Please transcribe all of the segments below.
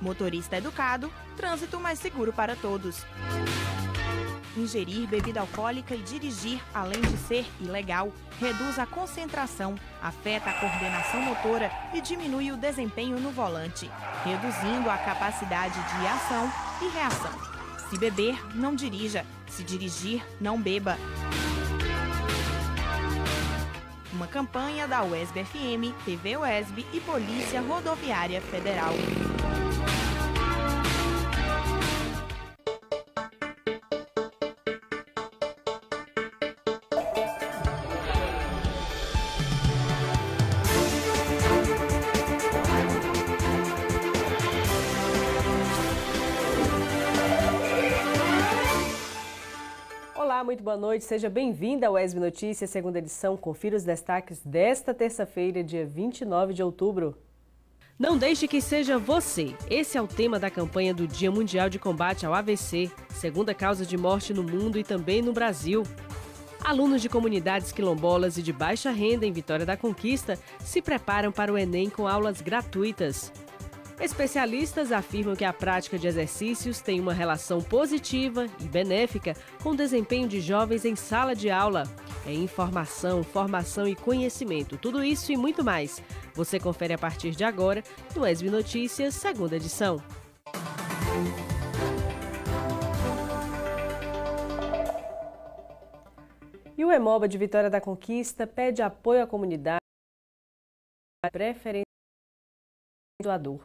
Motorista educado, trânsito mais seguro para todos. Ingerir bebida alcoólica e dirigir, além de ser ilegal, reduz a concentração, afeta a coordenação motora e diminui o desempenho no volante, reduzindo a capacidade de ação e reação. Se beber, não dirija. Se dirigir, não beba. Uma campanha da UESB-FM, TV UESB e Polícia Rodoviária Federal. Olá, muito boa noite, seja bem-vinda ao UESB Notícias, segunda edição. Confira os destaques desta terça-feira, dia 29 de outubro. Não deixe que seja você. Esse é o tema da campanha do Dia Mundial de Combate ao AVC, segunda causa de morte no mundo e também no Brasil. Alunos de comunidades quilombolas e de baixa renda em Vitória da Conquista se preparam para o Enem com aulas gratuitas. Especialistas afirmam que a prática de exercícios tem uma relação positiva e benéfica com o desempenho de jovens em sala de aula. É informação, formação e conhecimento. Tudo isso e muito mais. Você confere a partir de agora no UESB Notícias, segunda edição. E o Hemoba de Vitória da Conquista pede apoio à comunidade preferencial doador.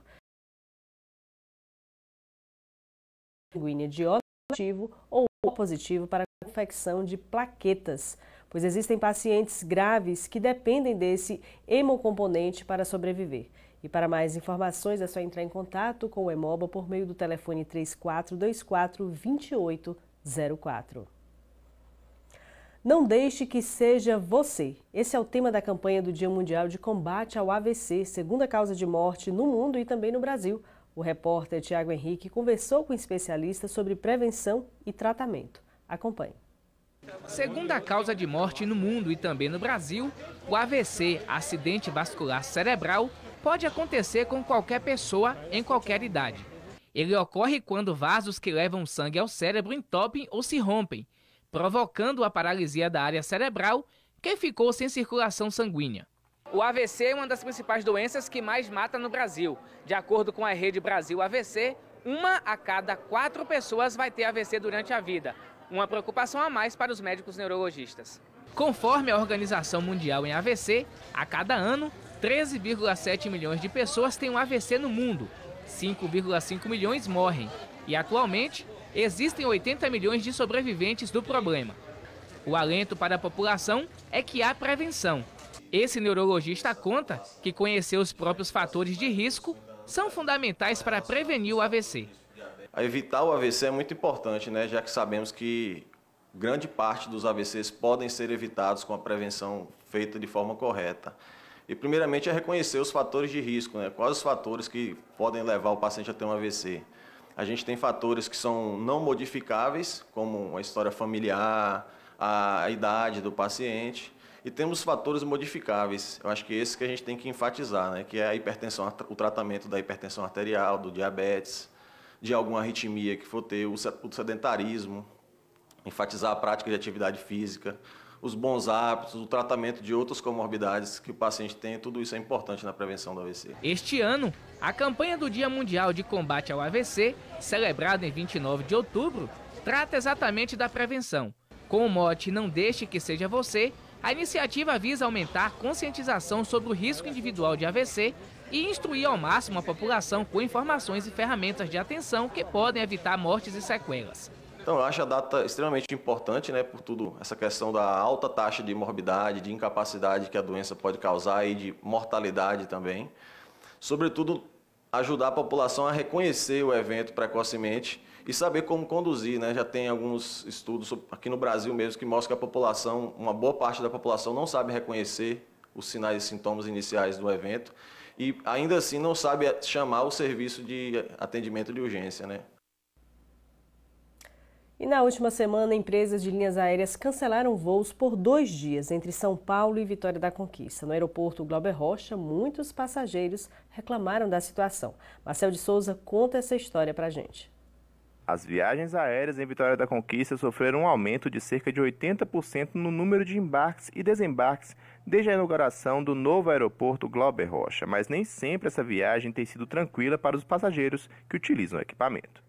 Sanguínea de O negativo ou O positivo para a confecção de plaquetas, pois existem pacientes graves que dependem desse hemocomponente para sobreviver. E para mais informações é só entrar em contato com o Hemoba por meio do telefone 3424-2804. Não deixe que seja você. Esse é o tema da campanha do Dia Mundial de Combate ao AVC, segunda causa de morte no mundo e também no Brasil. O repórter Tiago Henrique conversou com especialistas sobre prevenção e tratamento. Acompanhe. Segunda causa de morte no mundo e também no Brasil, o AVC, acidente vascular cerebral, pode acontecer com qualquer pessoa em qualquer idade. Ele ocorre quando vasos que levam sangue ao cérebro entopem ou se rompem, provocando a paralisia da área cerebral, que ficou sem circulação sanguínea. O AVC é uma das principais doenças que mais mata no Brasil. De acordo com a Rede Brasil AVC, 1 a cada 4 pessoas vai ter AVC durante a vida. Uma preocupação a mais para os médicos neurologistas. Conforme a Organização Mundial em AVC, a cada ano, 13,7 milhões de pessoas têm um AVC no mundo. 5,5 milhões morrem. E atualmente, existem 80 milhões de sobreviventes do problema. O alento para a população é que há prevenção. Esse neurologista conta que conhecer os próprios fatores de risco são fundamentais para prevenir o AVC. Evitar o AVC é muito importante, né? Já que sabemos que grande parte dos AVCs podem ser evitados com a prevenção feita de forma correta. E primeiramente é reconhecer os fatores de risco, né? Quais os fatores que podem levar o paciente a ter um AVC. A gente tem fatores que são não modificáveis, como a história familiar, a idade do paciente. E temos fatores modificáveis. Eu acho que esse que a gente tem que enfatizar, né? Que é a hipertensão, o tratamento da hipertensão arterial, do diabetes, de alguma arritmia que for ter, o sedentarismo, enfatizar a prática de atividade física, os bons hábitos, o tratamento de outras comorbidades que o paciente tem, tudo isso é importante na prevenção do AVC. Este ano, a campanha do Dia Mundial de Combate ao AVC, celebrada em 29 de outubro, trata exatamente da prevenção. Com o mote Não Deixe que Seja Você, a iniciativa visa aumentar a conscientização sobre o risco individual de AVC e instruir ao máximo a população com informações e ferramentas de atenção que podem evitar mortes e sequelas. Então, eu acho a data extremamente importante, né, por tudo essa questão da alta taxa de morbidade, de incapacidade que a doença pode causar e de mortalidade também. Sobretudo, ajudar a população a reconhecer o evento precocemente e saber como conduzir, né? Já tem alguns estudos aqui no Brasil mesmo que mostram que a população, uma boa parte da população não sabe reconhecer os sinais e sintomas iniciais do evento e ainda assim não sabe chamar o serviço de atendimento de urgência, né? E na última semana, empresas de linhas aéreas cancelaram voos por 2 dias entre São Paulo e Vitória da Conquista. No aeroporto Glauber Rocha, muitos passageiros reclamaram da situação. Marcel de Souza conta essa história pra gente. As viagens aéreas em Vitória da Conquista sofreram um aumento de cerca de 80% no número de embarques e desembarques desde a inauguração do novo aeroporto Glauber Rocha, mas nem sempre essa viagem tem sido tranquila para os passageiros que utilizam o equipamento.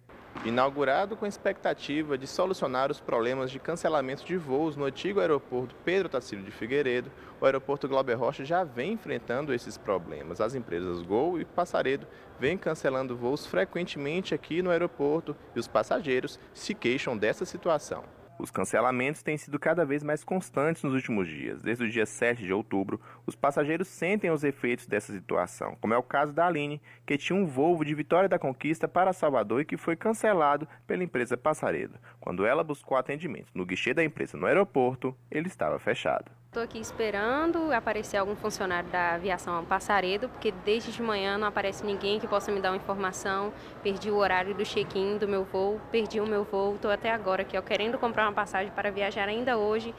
Inaugurado com a expectativa de solucionar os problemas de cancelamento de voos no antigo aeroporto Pedro Tarsílio de Figueiredo, o aeroporto Glauber Rocha já vem enfrentando esses problemas. As empresas Gol e Passaredo vêm cancelando voos frequentemente aqui no aeroporto e os passageiros se queixam dessa situação. Os cancelamentos têm sido cada vez mais constantes nos últimos dias. Desde o dia 7 de outubro, os passageiros sentem os efeitos dessa situação, como é o caso da Aline, que tinha um voo de Vitória da Conquista para Salvador e que foi cancelado pela empresa Passaredo. Quando ela buscou atendimento no guichê da empresa no aeroporto, ele estava fechado. Estou aqui esperando aparecer algum funcionário da aviação Passaredo, porque desde de manhã não aparece ninguém que possa me dar uma informação. Perdi o horário do check-in do meu voo, perdi o meu voo, estou até agora aqui, querendo comprar uma passagem para viajar ainda hoje,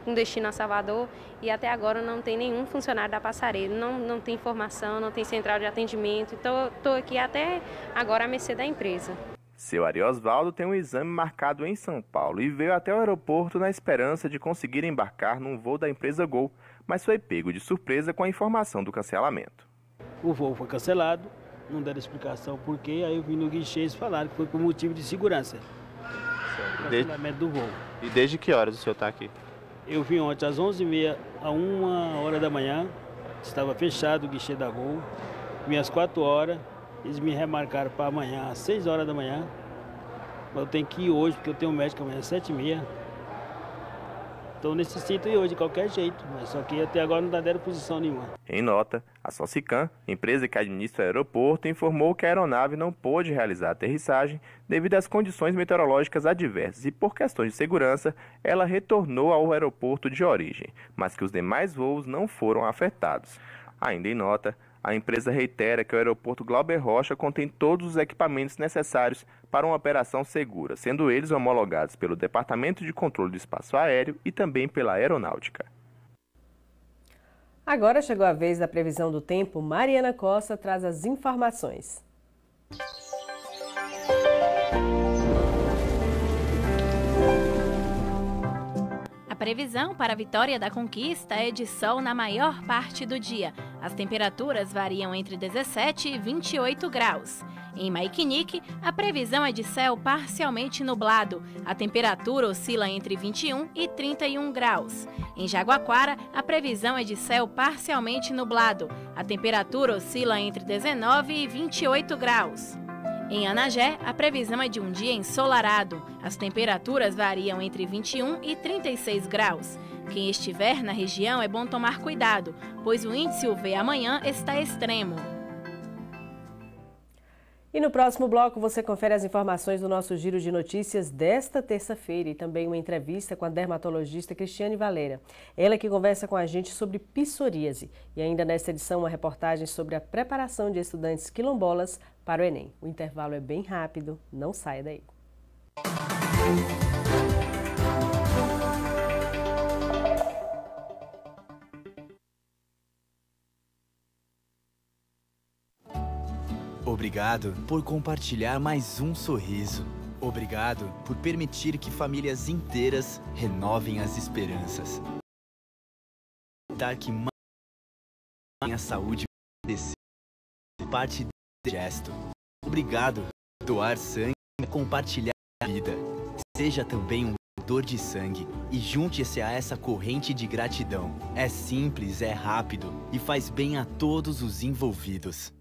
com destino a Salvador, e até agora não tem nenhum funcionário da Passaredo, não tem informação, não tem central de atendimento, então estou aqui até agora à mercê da empresa. Seu Ari Osvaldo tem um exame marcado em São Paulo e veio até o aeroporto na esperança de conseguir embarcar num voo da empresa Gol, mas foi pego de surpresa com a informação do cancelamento. O voo foi cancelado, não deram explicação por quê, aí eu vim no guichê e eles falaram que foi por motivo de segurança. O cancelamento do voo. E desde que horas o senhor está aqui? Eu vim ontem às 11h30 a 1h da manhã, estava fechado o guichê da Gol, vim às 4 horas. Eles me remarcaram para amanhã, às 6 horas da manhã. Eu tenho que ir hoje, porque eu tenho um médico amanhã às 7h30. Então necessito ir hoje de qualquer jeito, mas só que até agora não deram posição nenhuma. Em nota, a Socicam, empresa que administra o aeroporto, informou que a aeronave não pôde realizar a aterrissagem devido às condições meteorológicas adversas e, por questões de segurança, ela retornou ao aeroporto de origem, mas que os demais voos não foram afetados. Ainda em nota, a empresa reitera que o aeroporto Glauber Rocha contém todos os equipamentos necessários para uma operação segura, sendo eles homologados pelo Departamento de Controle do Espaço Aéreo e também pela Aeronáutica. Agora chegou a vez da previsão do tempo. Mariana Costa traz as informações. A previsão para a Vitória da Conquista é de sol na maior parte do dia. As temperaturas variam entre 17 e 28 graus. Em Maiquinique, a previsão é de céu parcialmente nublado. A temperatura oscila entre 21 e 31 graus. Em Jaguaquara, a previsão é de céu parcialmente nublado. A temperatura oscila entre 19 e 28 graus. Em Anagé, a previsão é de um dia ensolarado. As temperaturas variam entre 21 e 36 graus. Quem estiver na região é bom tomar cuidado, pois o índice UV amanhã está extremo. E no próximo bloco você confere as informações do nosso giro de notícias desta terça-feira e também uma entrevista com a dermatologista Cristiane Valera. Ela que conversa com a gente sobre psoríase. E ainda nesta edição uma reportagem sobre a preparação de estudantes quilombolas para o Enem. O intervalo é bem rápido, não saia daí. Obrigado por compartilhar mais um sorriso. Obrigado por permitir que famílias inteiras renovem as esperanças. Dar que a saúde parte desse gesto. Obrigado por doar sangue e compartilhar a vida. Seja também um doador de sangue e junte-se a essa corrente de gratidão. É simples, é rápido e faz bem a todos os envolvidos.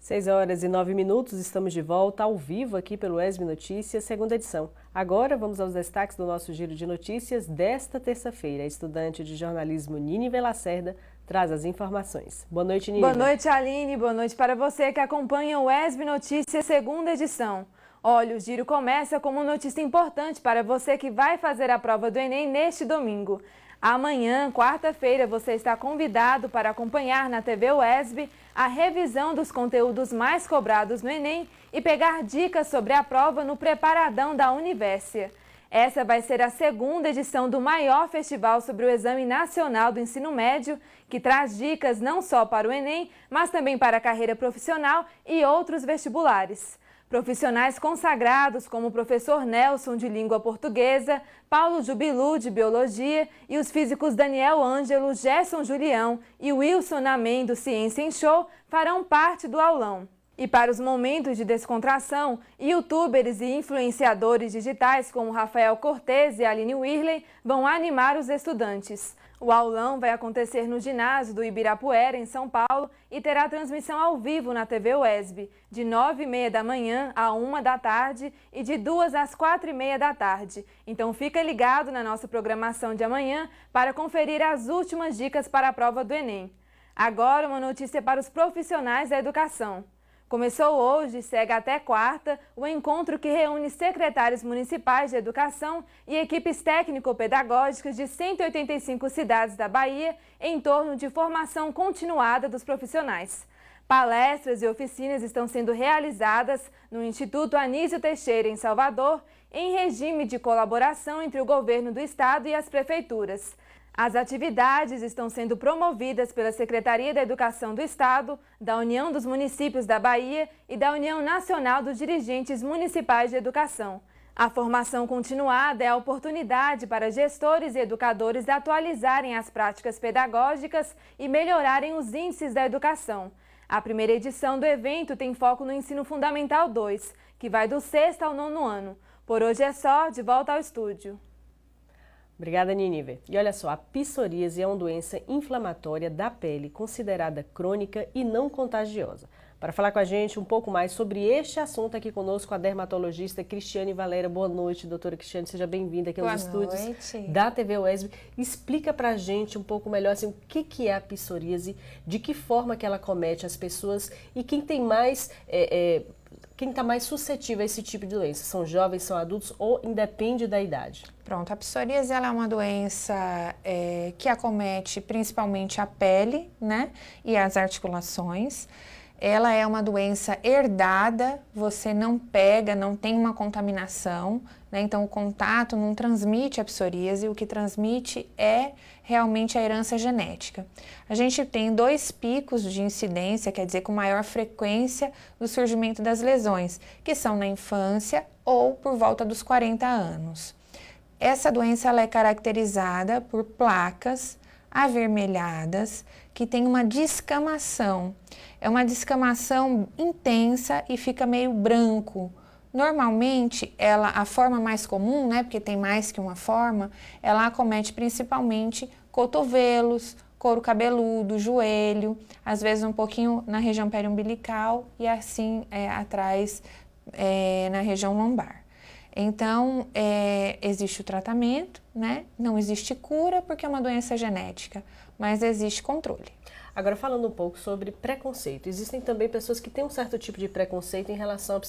6h09, estamos de volta ao vivo aqui pelo ESB Notícias, segunda edição. Agora vamos aos destaques do nosso giro de notícias desta terça-feira. A estudante de jornalismo Nínive Lacerda traz as informações. Boa noite, Nínive. Boa noite, Aline. Boa noite para você que acompanha o ESB Notícias, segunda edição. Olha, o giro começa com uma notícia importante para você que vai fazer a prova do Enem neste domingo. Amanhã, quarta-feira, você está convidado para acompanhar na TV UESB a revisão dos conteúdos mais cobrados no Enem e pegar dicas sobre a prova no Preparadão da Universia. Essa vai ser a segunda edição do maior festival sobre o Exame Nacional do Ensino Médio, que traz dicas não só para o Enem, mas também para a carreira profissional e outros vestibulares. Profissionais consagrados como o professor Nelson, de Língua Portuguesa, Paulo Jubilu, de Biologia, e os físicos Daniel Ângelo, Gerson Julião e Wilson Namen, do Ciência em Show, farão parte do aulão. E para os momentos de descontração, youtubers e influenciadores digitais como Rafael Cortez e Aline Wirley vão animar os estudantes. O aulão vai acontecer no ginásio do Ibirapuera, em São Paulo, e terá transmissão ao vivo na TV UESB, de 9h30 da manhã a 1 da tarde e de 2 às 4h30 da tarde. Então fica ligado na nossa programação de amanhã para conferir as últimas dicas para a prova do Enem. Agora uma notícia para os profissionais da educação. Começou hoje e segue até quarta o encontro que reúne secretários municipais de educação e equipes técnico-pedagógicas de 185 cidades da Bahia em torno de formação continuada dos profissionais. Palestras e oficinas estão sendo realizadas no Instituto Anísio Teixeira, em Salvador, em regime de colaboração entre o governo do estado e as prefeituras. As atividades estão sendo promovidas pela Secretaria da Educação do Estado, da União dos Municípios da Bahia e da União Nacional dos Dirigentes Municipais de Educação. A formação continuada é a oportunidade para gestores e educadores atualizarem as práticas pedagógicas e melhorarem os índices da educação. A primeira edição do evento tem foco no Ensino Fundamental 2, que vai do 6º ao 9º ano. Por hoje é só, de volta ao estúdio. Obrigada, Nínive. E olha só, a psoríase é uma doença inflamatória da pele, considerada crônica e não contagiosa. Para falar com a gente um pouco mais sobre este assunto, aqui conosco a dermatologista Cristiane Valéria. Boa noite, doutora Cristiane, seja bem-vinda aqui aos estúdios da TV UESB. Explica pra gente um pouco melhor assim, o que é a psoríase, de que forma que ela comete as pessoas e quem tem mais... Quem está mais suscetível a esse tipo de doença? São jovens, são adultos ou independe da idade? Pronto, a psoríase ela é uma doença que acomete principalmente a pele, né, e as articulações. Ela é uma doença herdada, você não pega, não tem uma contaminação, né, então o contato não transmite a psoríase, o que transmite é realmente a herança genética. A gente tem 2 picos de incidência, quer dizer, com maior frequência do surgimento das lesões, que são na infância ou por volta dos 40 anos. Essa doença ela é caracterizada por placas avermelhadas que tem uma descamação. É uma descamação intensa e fica meio branco. Normalmente, a forma mais comum, né, porque tem mais que uma forma, ela acomete principalmente cotovelos, couro cabeludo, joelho, às vezes um pouquinho na região periumbilical e assim atrás na região lombar. Então, existe o tratamento, né? Não existe cura porque é uma doença genética, mas existe controle. Agora, falando um pouco sobre preconceito, existem também pessoas que têm um certo tipo de preconceito em relação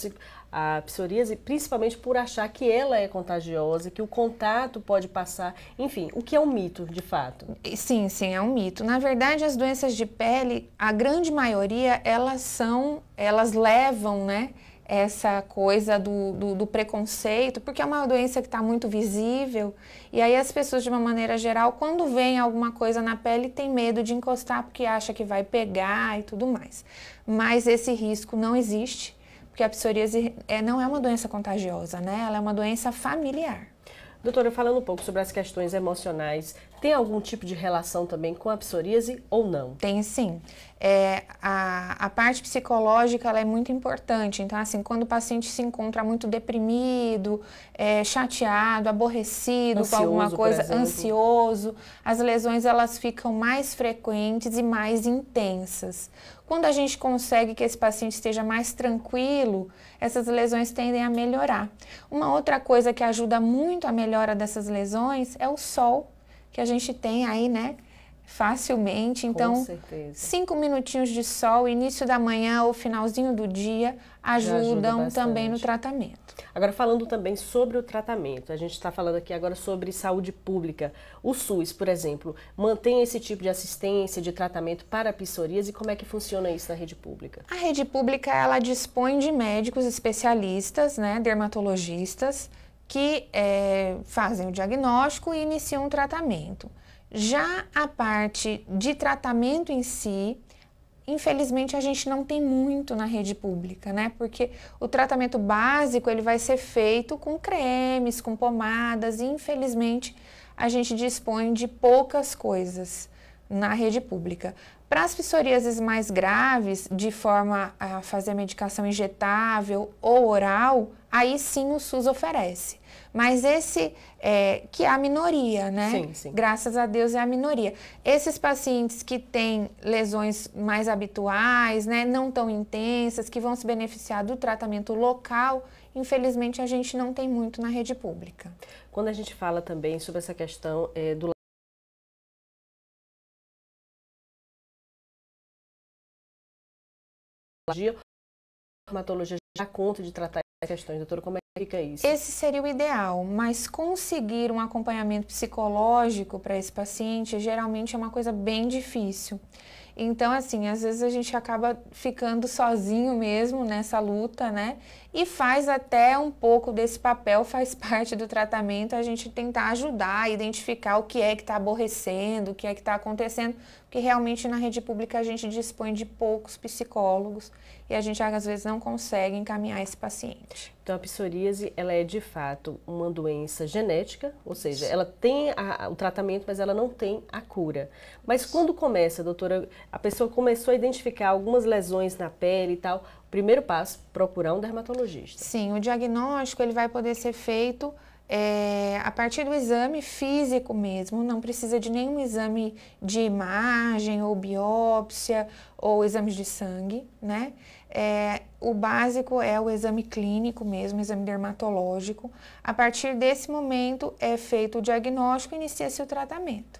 à psoríase, principalmente por achar que ela é contagiosa, que o contato pode passar, enfim, o que é um mito, de fato? Sim, é um mito. Na verdade, as doenças de pele, a grande maioria, elas levam, né, essa coisa do preconceito, porque é uma doença que está muito visível, e aí as pessoas, de uma maneira geral, quando vem alguma coisa na pele, tem medo de encostar porque acha que vai pegar e tudo mais. Mas esse risco não existe, porque a psoríase não é uma doença contagiosa, né? Ela é uma doença familiar. Doutora, falando um pouco sobre as questões emocionais, tem algum tipo de relação também com a psoríase ou não? Tem sim. A parte psicológica ela é muito importante. Então, assim, quando o paciente se encontra muito deprimido, chateado, aborrecido com alguma coisa, ansioso, as lesões elas ficam mais frequentes e mais intensas. Quando a gente consegue que esse paciente esteja mais tranquilo, essas lesões tendem a melhorar. Uma outra coisa que ajuda muito a melhora dessas lesões é o sol, que a gente tem aí, né, facilmente. Então, com certeza. 5 minutinhos de sol, início da manhã ou finalzinho do dia, ajudam também no tratamento. Agora, falando também sobre o tratamento, a gente está falando aqui agora sobre saúde pública. O SUS, por exemplo, mantém esse tipo de assistência, de tratamento para psoríase, e como é que funciona isso na rede pública? A rede pública, ela dispõe de médicos especialistas, né, dermatologistas, que fazem o diagnóstico e iniciam o tratamento. Já a parte de tratamento em si, infelizmente a gente não tem muito na rede pública, né? Porque o tratamento básico ele vai ser feito com cremes, com pomadas, e infelizmente a gente dispõe de poucas coisas na rede pública. Para as psoríases mais graves, de forma a fazer medicação injetável ou oral, aí sim o SUS oferece. Mas esse que é a minoria, né? Sim, sim. Graças a Deus é a minoria. Esses pacientes que têm lesões mais habituais, né, não tão intensas, que vão se beneficiar do tratamento local, infelizmente a gente não tem muito na rede pública. Quando a gente fala também sobre essa questão do a dermatologia já conta de tratar as questões, doutora, como é que fica isso? Esse seria o ideal, mas conseguir um acompanhamento psicológico para esse paciente geralmente é uma coisa bem difícil. Então, assim, às vezes a gente acaba ficando sozinho mesmo nessa luta, né? E faz até um pouco desse papel, faz parte do tratamento, a gente tentar ajudar a identificar o que é que está aborrecendo, o que é que está acontecendo, porque realmente na rede pública a gente dispõe de poucos psicólogos e a gente às vezes não consegue encaminhar esse paciente. Então, a psoríase, ela é de fato uma doença genética, ou seja, ela tem o tratamento, mas ela não tem a cura. Mas quando começa, doutora, a pessoa começou a identificar algumas lesões na pele e tal, o primeiro passo, procurar um dermatologista. Sim, o diagnóstico ele vai poder ser feito a partir do exame físico mesmo, não precisa de nenhum exame de imagem ou biópsia ou exames de sangue, né? O básico é o exame clínico mesmo, exame dermatológico. A partir desse momento é feito o diagnóstico e inicia-se o tratamento.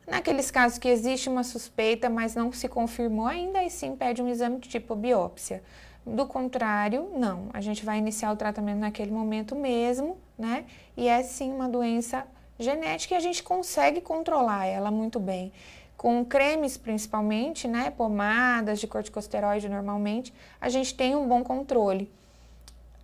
Naqueles casos que existe uma suspeita, mas não se confirmou ainda, aí sim pede um exame de tipo biópsia. Do contrário, não. A gente vai iniciar o tratamento naquele momento mesmo, né? E é sim uma doença genética e a gente consegue controlar ela muito bem. Com cremes principalmente, né? Pomadas de corticosteroide normalmente, a gente tem um bom controle.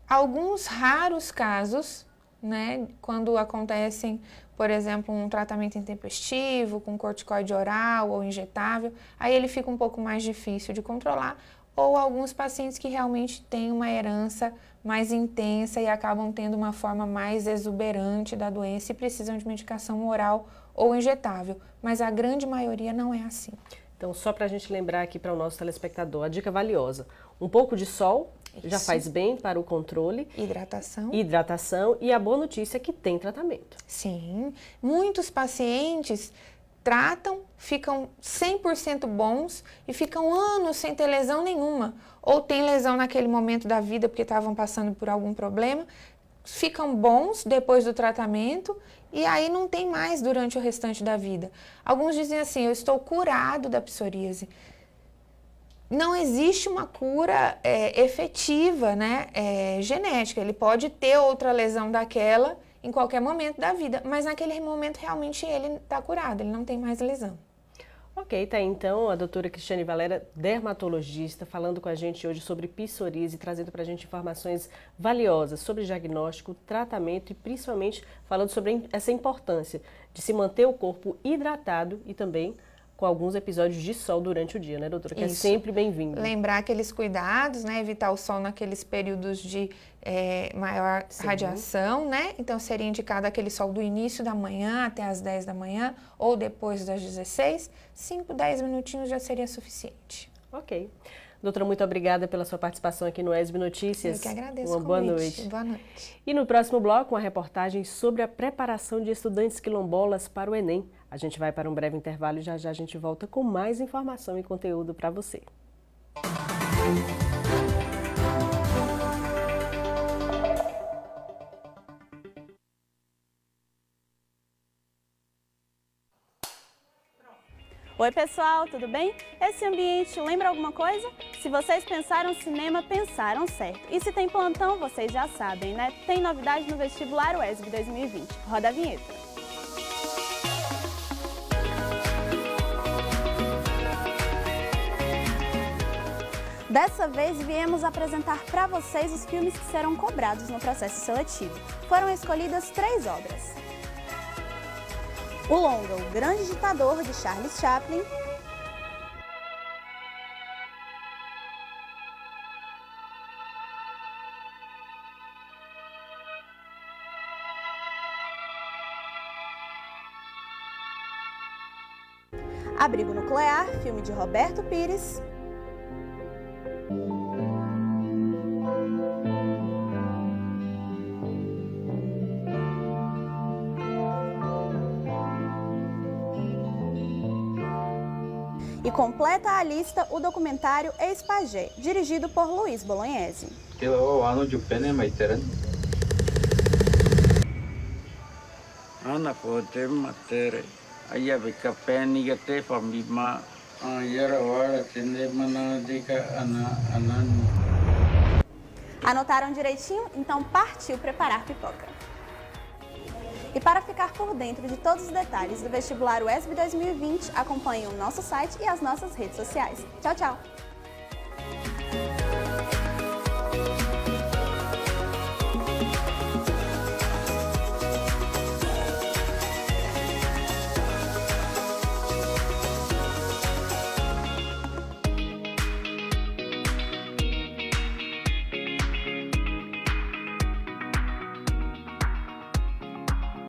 Alguns raros casos, né? Quando acontecem, por exemplo, um tratamento intempestivo, com corticoide oral ou injetável, aí ele fica um pouco mais difícil de controlar, ou alguns pacientes que realmente têm uma herança mais intensa e acabam tendo uma forma mais exuberante da doença e precisam de medicação oral ou injetável, mas a grande maioria não é assim. Então, só para a gente lembrar aqui para o nosso telespectador, a dica valiosa, um pouco de sol já faz bem para o controle. Hidratação e a boa notícia é que tem tratamento. Sim, muitos pacientes tratam, ficam 100% bons e ficam anos sem ter lesão nenhuma. Ou tem lesão naquele momento da vida porque estavam passando por algum problema, ficam bons depois do tratamento e aí não tem mais durante o restante da vida. Alguns dizem assim, eu estou curado da psoríase. Não existe uma cura efetiva, né, genética. Ele pode ter outra lesão daquela em qualquer momento da vida, mas naquele momento realmente ele está curado, ele não tem mais lesão. Ok, tá aí então a doutora Cristiane Valera, dermatologista, falando com a gente hoje sobre psoríase, trazendo para a gente informações valiosas sobre diagnóstico, tratamento e principalmente falando sobre essa importância de se manter o corpo hidratado e também com alguns episódios de sol durante o dia, né, doutora? Que Isso. É sempre bem-vindo. Lembrar aqueles cuidados, né? Evitar o sol naqueles períodos de maior radiação, né? Então, seria indicado aquele sol do início da manhã até as 10 da manhã ou depois das 16. 5, 10 minutinhos já seria suficiente. Ok. Doutora, muito obrigada pela sua participação aqui no ESB Notícias. Eu que agradeço Uma o boa convite. noite. Boa noite. E no próximo bloco, uma reportagem sobre a preparação de estudantes quilombolas para o Enem. A gente vai para um breve intervalo e já já a gente volta com mais informação e conteúdo para você. Oi pessoal, tudo bem? Esse ambiente lembra alguma coisa? Se vocês pensaram cinema, pensaram certo. E se tem plantão, vocês já sabem, né? Tem novidade no vestibular UESB 2020. Roda a vinheta. Dessa vez, viemos apresentar para vocês os filmes que serão cobrados no processo seletivo. Foram escolhidas 3 obras. O longa O Grande Ditador, de Charles Chaplin. Abrigo Nuclear, filme de Roberto Pires. E completa a lista o documentário Ex-Pajé, dirigido por Luiz Bolognese. Anotaram direitinho? Então partiu preparar pipoca. E para ficar por dentro de todos os detalhes do vestibular UESB 2020, acompanhe o nosso site e as nossas redes sociais. Tchau, tchau!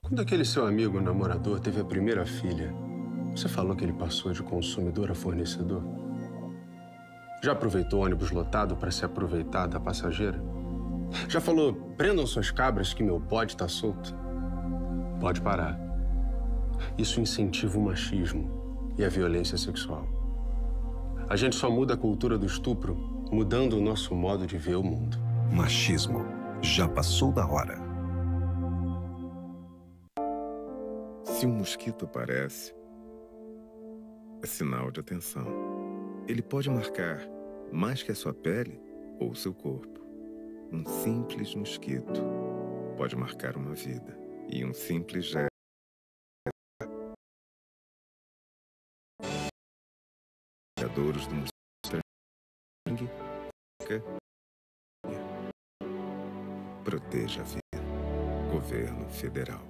Quando aquele seu amigo namorador teve a primeira filha, você falou que ele passou de consumidor a fornecedor? Já aproveitou o ônibus lotado para se aproveitar da passageira? Já falou, prendam suas cabras que meu bode tá solto? Pode parar. Isso incentiva o machismo e a violência sexual. A gente só muda a cultura do estupro mudando o nosso modo de ver o mundo. Machismo já passou da hora. Se um mosquito aparece, é sinal de atenção. Ele pode marcar mais que a sua pele ou seu corpo. Um simples mosquito pode marcar uma vida. E um simples gesto criadores do mosquito. Proteja a vida. Governo Federal.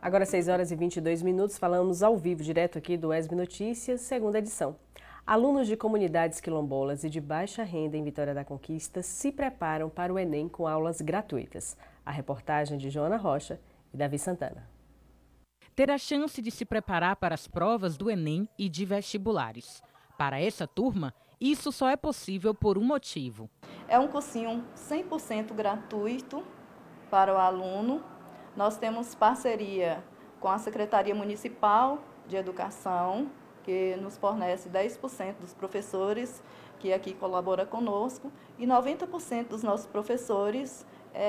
Agora 6 horas e 22 minutos, falamos ao vivo, direto aqui do UESB Notícias, segunda edição. Alunos de comunidades quilombolas e de baixa renda em Vitória da Conquista se preparam para o Enem com aulas gratuitas. A reportagem de Joana Rocha e Davi Santana. Ter a chance de se preparar para as provas do Enem e de vestibulares. Para essa turma, isso só é possível por um motivo. É um cursinho 100% gratuito para o aluno. Nós temos parceria com a Secretaria Municipal de Educação, que nos fornece 10% dos professores que aqui colaboram conosco e 90% dos nossos professores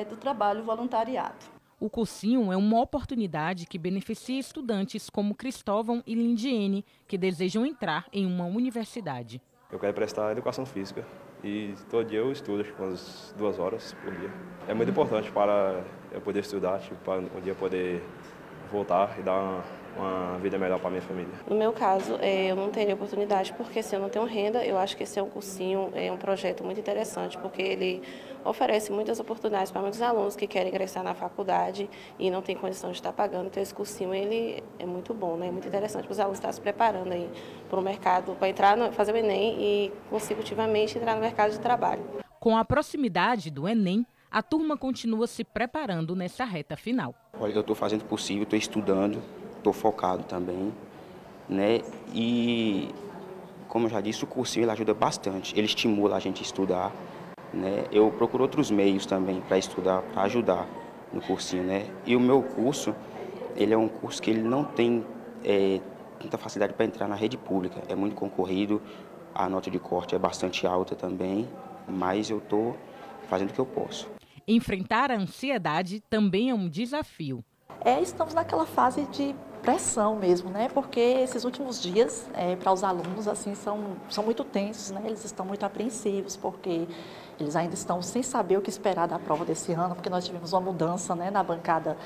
do trabalho voluntariado. O cursinho é uma oportunidade que beneficia estudantes como Cristóvão e Lindiene, que desejam entrar em uma universidade. Eu quero prestar educação física e todo dia eu estudo, acho que umas 2 horas por dia. É muito importante para eu poder estudar, para um dia poder voltar e dar uma vida melhor para a minha família. No meu caso, eu não teria oportunidade, porque se eu não tenho renda, eu acho que esse é um cursinho, é um projeto muito interessante, porque ele oferece muitas oportunidades para muitos alunos que querem ingressar na faculdade e não tem condição de estar pagando. Então esse cursinho ele é muito bom, né? É muito interessante para os alunos estarem se preparando aí para o mercado, para entrar, fazer o Enem e consecutivamente entrar no mercado de trabalho. Com a proximidade do Enem, a turma continua se preparando nessa reta final. Olha, eu estou fazendo o possível, estou estudando, estou focado também, né? E, como eu já disse, o cursinho ele ajuda bastante, ele estimula a gente a estudar, né? Eu procuro outros meios também para estudar, para ajudar no cursinho, né? E o meu curso, ele é um curso que ele não tem tanta facilidade para entrar na rede pública, é muito concorrido, a nota de corte é bastante alta também, mas eu estou fazendo o que eu posso. Enfrentar a ansiedade também é um desafio. Estamos naquela fase de pressão mesmo, né? Porque esses últimos dias para os alunos assim são muito tensos, né? Eles estão muito apreensivos porque eles ainda estão sem saber o que esperar da prova desse ano, porque nós tivemos uma mudança, né, na bancada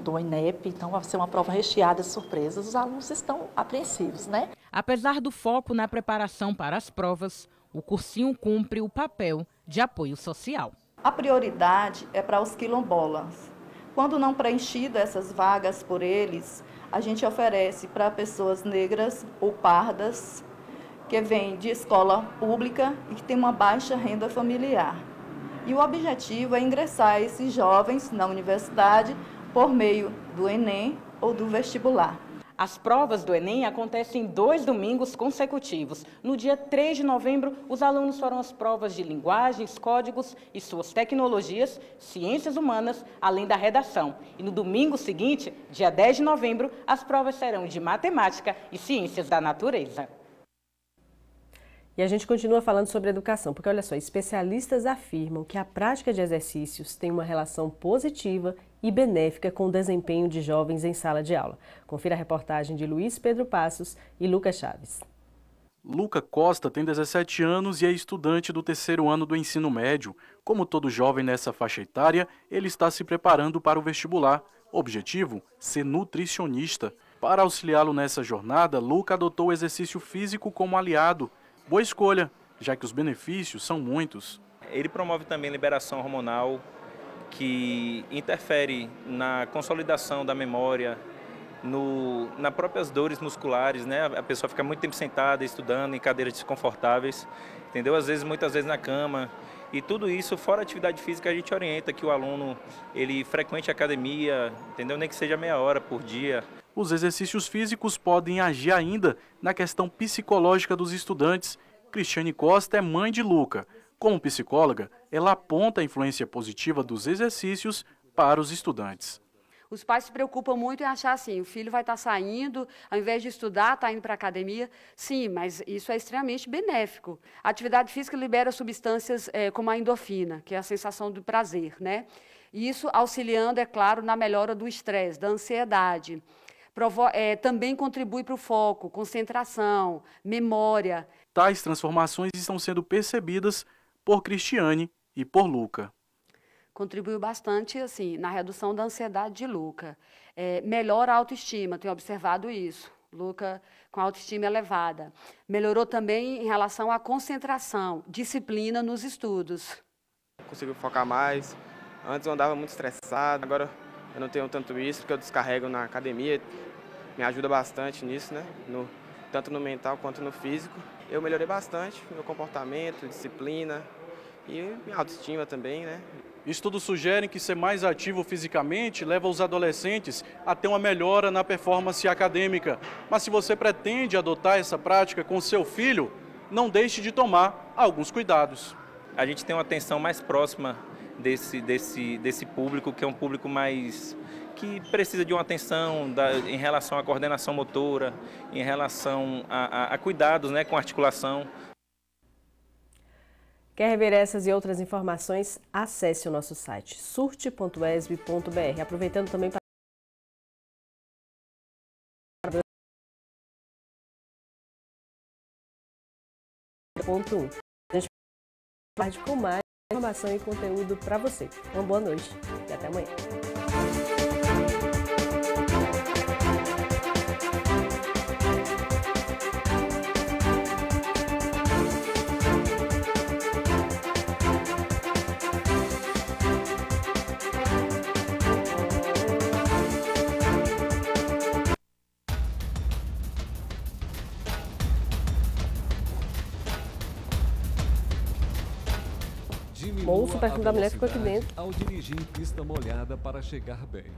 do INEP, então vai ser uma prova recheada de surpresas. Os alunos estão apreensivos, né? Apesar do foco na preparação para as provas, o cursinho cumpre o papel de apoio social. A prioridade é para os quilombolas. Quando não preenchidas essas vagas por eles, a gente oferece para pessoas negras ou pardas que vêm de escola pública e que têm uma baixa renda familiar. E o objetivo é ingressar esses jovens na universidade por meio do Enem ou do vestibular. As provas do Enem acontecem em 2 domingos consecutivos. No dia 3 de novembro, os alunos farão as provas de linguagens, códigos e suas tecnologias, ciências humanas, além da redação. E no domingo seguinte, dia 10 de novembro, as provas serão de matemática e ciências da natureza. E a gente continua falando sobre educação, porque olha só, especialistas afirmam que a prática de exercícios tem uma relação positiva e benéfica com o desempenho de jovens em sala de aula. Confira a reportagem de Luiz Pedro Passos e Lucas Chaves. Luca Costa tem 17 anos e é estudante do 3º ano do ensino médio. Como todo jovem nessa faixa etária, ele está se preparando para o vestibular. Objetivo? Ser nutricionista. Para auxiliá-lo nessa jornada, Luca adotou o exercício físico como aliado. Boa escolha, já que os benefícios são muitos. Ele promove também liberação hormonal, que interfere na consolidação da memória, nas próprias dores musculares, né? A pessoa fica muito tempo sentada, estudando, em cadeiras desconfortáveis, entendeu? Muitas vezes na cama. E tudo isso, fora a atividade física, a gente orienta que o aluno ele frequente a academia, entendeu? Nem que seja meia hora por dia. Os exercícios físicos podem agir ainda na questão psicológica dos estudantes. Cristiane Costa é mãe de Luca. Como psicóloga, ela aponta a influência positiva dos exercícios para os estudantes. Os pais se preocupam muito em achar assim, o filho vai estar saindo, ao invés de estudar, está indo para a academia. Sim, mas isso é extremamente benéfico. A atividade física libera substâncias como a endorfina, que é a sensação do prazer, né? E isso auxiliando, é claro, na melhora do estresse, da ansiedade. Também contribui para o foco, concentração, memória. Tais transformações estão sendo percebidas por Cristiane e por Luca. Contribuiu bastante assim, na redução da ansiedade de Luca. Melhora a autoestima, tenho observado isso. Luca com autoestima elevada. Melhorou também em relação à concentração, disciplina nos estudos. Conseguiu focar mais. Antes eu andava muito estressado, agora eu não tenho tanto isso, porque eu descarrego na academia. Me ajuda bastante nisso, né? Tanto no mental quanto no físico. Eu melhorei bastante meu comportamento, disciplina e minha autoestima também, né? Estudos sugerem que ser mais ativo fisicamente leva os adolescentes a ter uma melhora na performance acadêmica. Mas se você pretende adotar essa prática com seu filho, não deixe de tomar alguns cuidados. A gente tem uma atenção mais próxima desse público, que é um público mais que precisa de uma atenção em relação à coordenação motora, em relação a cuidados, né, com a articulação. Quer rever essas e outras informações? Acesse o nosso site surte.esb.br. Aproveitando também para a gente vai com mais informação e conteúdo para você. Uma boa noite e até amanhã. O superfundo da mulher ficou aqui dentro. Ao dirigir em pista molhada para chegar bem.